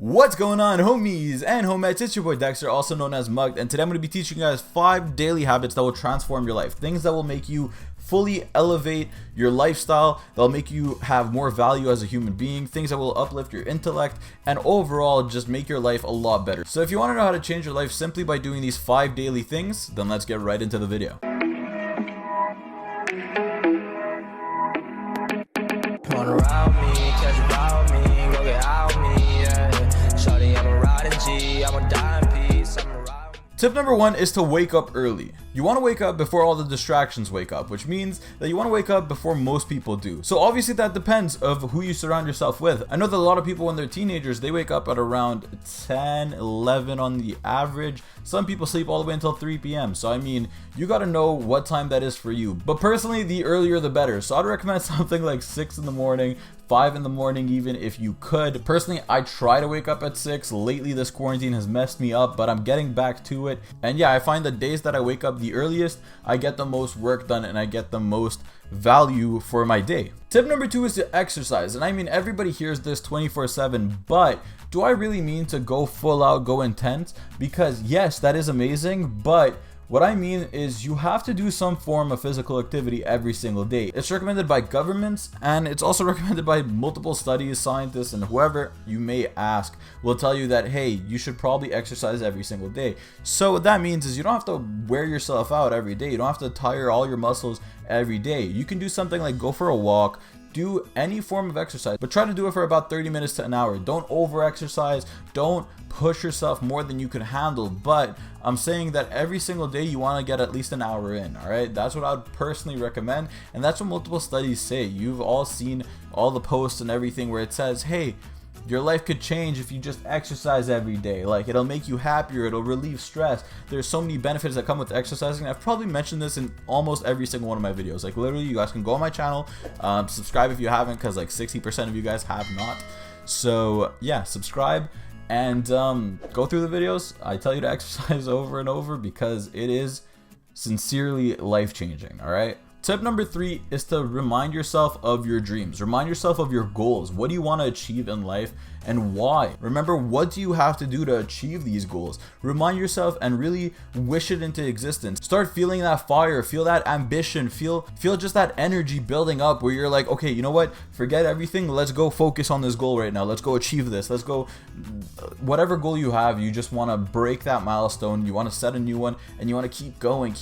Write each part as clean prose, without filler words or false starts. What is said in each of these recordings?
What's going on, homies and homettes? It's your boy Dexter, also known as Mugged, and today I'm going to be teaching you guys 5 daily habits that will transform your life. Things that will make you fully elevate your lifestyle, that'll make you have more value as a human being, things that will uplift your intellect, and overall just make your life a lot better. So if you want to know how to change your life simply by doing these 5 daily things, then let's get right into the video. Tip number 1 is to wake up early. You want to wake up before all the distractions wake up, which means that you want to wake up before most people do. So obviously that depends of who you surround yourself with. I know that a lot of people when they're teenagers, they wake up at around 10, 11 on the average. Some people sleep all the way until 3 p.m. So I mean, you got to know what time that is for you. But personally, the earlier the better. So I'd recommend something like 6 in the morning, 5 in the morning even if you could. Personally, I try to wake up at 6. Lately, this quarantine has messed me up, but I'm getting back to it. And yeah, I find the days that I wake up the earliest, I get the most work done and I get the most value for my day. Tip number 2 is to exercise. And I mean, everybody hears this 24/7, but do I really mean to go full out, go intense? Because yes, that is amazing, but what I mean is you have to do some form of physical activity every single day. It's recommended by governments, and it's also recommended by multiple studies, scientists, and whoever you may ask will tell you that, hey, you should probably exercise every single day. So what that means is you don't have to wear yourself out every day. You don't have to tire all your muscles every day. You can do something like go for a walk, do any form of exercise, but try to do it for about 30 minutes to an hour. Don't over exercise. Don't push yourself more than you can handle. But I'm saying that every single day you want to get at least an hour in. All right, that's what I would personally recommend, and that's what multiple studies say. You've all seen all the posts and everything where it says, hey, your life could change if you just exercise every day. Like, it'll make you happier, it'll relieve stress. There's so many benefits that come with exercising. I've probably mentioned this in almost every single one of my videos. Like, literally, you guys can go on my channel, subscribe if you haven't, because like 60% of you guys have not. So yeah, subscribe and go through the videos. I tell you to exercise over and over because it is sincerely life-changing. All right. Tip number 3 is to remind yourself of your dreams. Remind yourself of your goals. What do you want to achieve in life and why? Remember, what do you have to do to achieve these goals? Remind yourself and really wish it into existence. Start feeling that fire, feel that ambition, feel just that energy building up where you're like, okay, you know what? Forget everything. Let's go focus on this goal right now. Let's go achieve this. Let's go, whatever goal you have, you just want to break that milestone. You want to set a new one and you want to keep going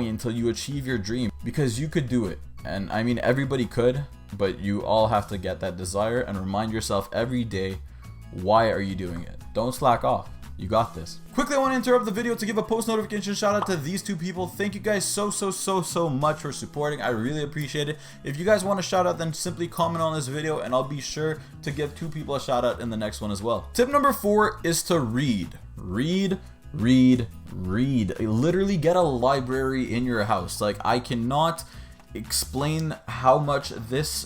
until you achieve your dream, because you could do it. And I mean, everybody could, but you all have to get that desire and remind yourself every day, why are you doing it? Don't slack off. You got this. Quickly, I want to interrupt the video to give a post notification shout out to these 2 people. Thank you guys so much for supporting. I really appreciate it. If you guys want a shout out, then simply comment on this video and I'll be sure to give 2 people a shout out in the next one as well. Tip number 4 is to read. Read. Literally get a library in your house. Like, I cannot explain how much this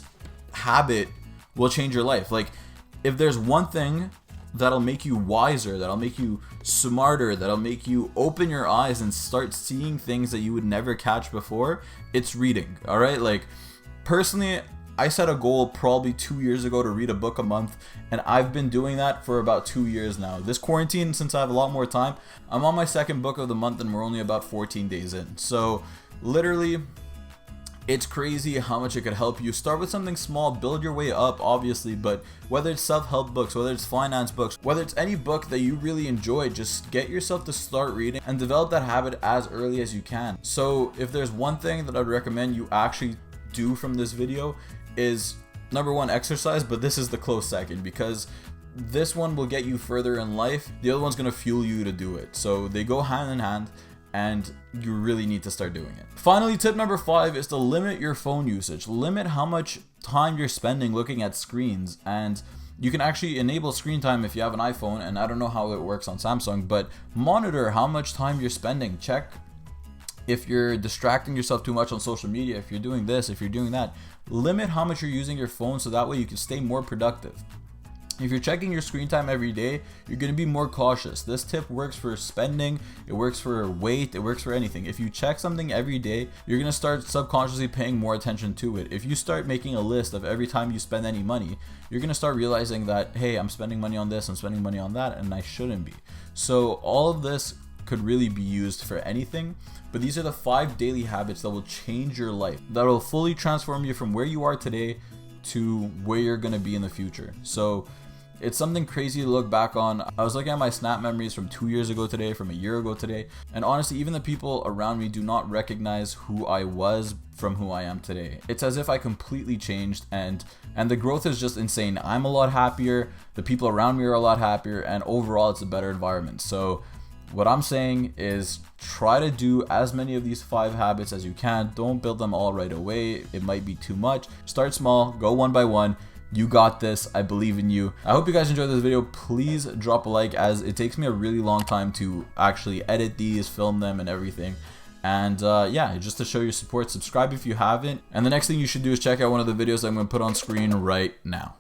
habit will change your life. Like, if there's one thing that'll make you wiser, that'll make you smarter, that'll make you open your eyes and start seeing things that you would never catch before, it's reading. All right. Like, personally, I set a goal probably 2 years ago to read a book a month, and I've been doing that for about 2 years now. This quarantine, since I have a lot more time, I'm on my 2nd book of the month and we're only about 14 days in. So literally, it's crazy how much it could help you. Start with something small, build your way up, obviously, but whether it's self-help books, whether it's finance books, whether it's any book that you really enjoy, just get yourself to start reading and develop that habit as early as you can. So if there's one thing that I'd recommend you actually do from this video is, number 1, exercise, but this is the close second, because this one will get you further in life. The other one's going to fuel you to do it. So they go hand in hand, and you really need to start doing it. Finally, tip number 5 is to limit your phone usage. Limit how much time you're spending looking at screens, and you can actually enable screen time if you have an iPhone, and I don't know how it works on Samsung, but monitor how much time you're spending. Check if you're distracting yourself too much on social media, if you're doing this, if you're doing that. Limit how much you're using your phone so that way you can stay more productive. If you're checking your screen time every day, you're going to be more cautious. This tip works for spending, it works for weight, it works for anything. If you check something every day, you're going to start subconsciously paying more attention to it. If you start making a list of every time you spend any money, you're going to start realizing that, hey, I'm spending money on this, I'm spending money on that, and I shouldn't be. So all of this could really be used for anything, but these are the 5 daily habits that will change your life, that will fully transform you from where you are today to where you're going to be in the future. So it's something crazy to look back on. I was looking at my Snap memories from 2 years ago today, from a year ago today, and honestly, even the people around me do not recognize who I was from who I am today. It's as if I completely changed, and the growth is just insane. I'm a lot happier, the people around me are a lot happier, and overall it's a better environment. So what I'm saying is try to do as many of these 5 habits as you can. Don't build them all right away. It might be too much. Start small, go one by one. You got this. I believe in you. I hope you guys enjoyed this video. Please drop a like, as it takes me a really long time to actually edit these, film them, and everything. And yeah, just to show your support, subscribe if you haven't. And the next thing you should do is check out one of the videos I'm going to put on screen right now.